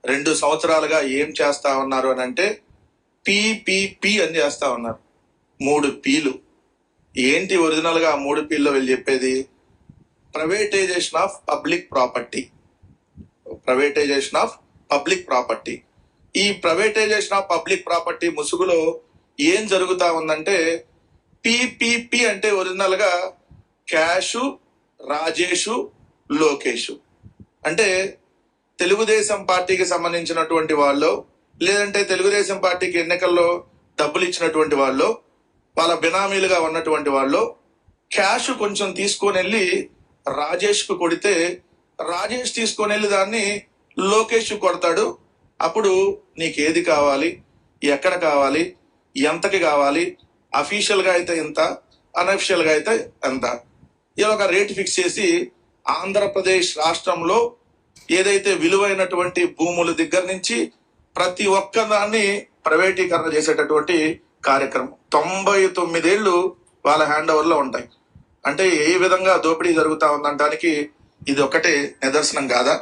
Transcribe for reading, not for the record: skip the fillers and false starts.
2 సంవత్సరాలుగా ఏం చేస్తా ఉన్నారు అని అంటే పిపిపి అని చేస్తా ఉన్నారు. 3 పీలు. ఏంటి ఒరిజినల్ గా 3 పీల్లో వీళ్ళు చెప్పేది? Privatisation of public property. Privatisation of public property. ఈ ప్రైవేటైజేషన్ ఆఫ్ పబ్లిక్ ప్రాపర్టీ ముసుగులో ఏం జరుగుతా ఉందంటే పిపిపి అంటే ఒరిజినల్ గా క్యాషు, రాజేషు, లోకేషు. అంటే తెలుగుదేశం పార్టీకి సంబంధించినటువంటి వాళ్ళు, లేదంటే తెలుగుదేశం పార్టీకి ఎన్నికల్లో డబ్బులు ఇచ్చినటువంటి వాళ్ళు, వాళ్ళ బినామీలుగా ఉన్నటువంటి వాళ్ళు క్యాష్ కొంచెం తీసుకొని వెళ్ళి రాజేష్ కు కొడితే, రాజేష్ తీసుకొని వెళ్ళి దాన్ని లోకేష్ కొడతాడు. అప్పుడు నీకేది కావాలి, ఎక్కడ కావాలి, ఎంతకి కావాలి, అఫీషియల్ గా అయితే ఎంత, అన్అఫీషియల్ గా అయితే ఎంత, ఇలా ఒక రేట్ ఫిక్స్ చేసి ఆంధ్రప్రదేశ్ రాష్ట్రంలో ఏదైతే విలువైనటువంటి భూముల దగ్గర నుంచి ప్రతి ఒక్క దాన్ని ప్రైవేటీకరణ చేసేటటువంటి కార్యక్రమం 99 ఏళ్లు వాళ్ళ హ్యాండ్ ఓవర్ లో ఉంటాయి. అంటే ఏ విధంగా దోపిడీ జరుగుతా ఉందనడానికి ఇది ఒకటే నిదర్శనం కాదా?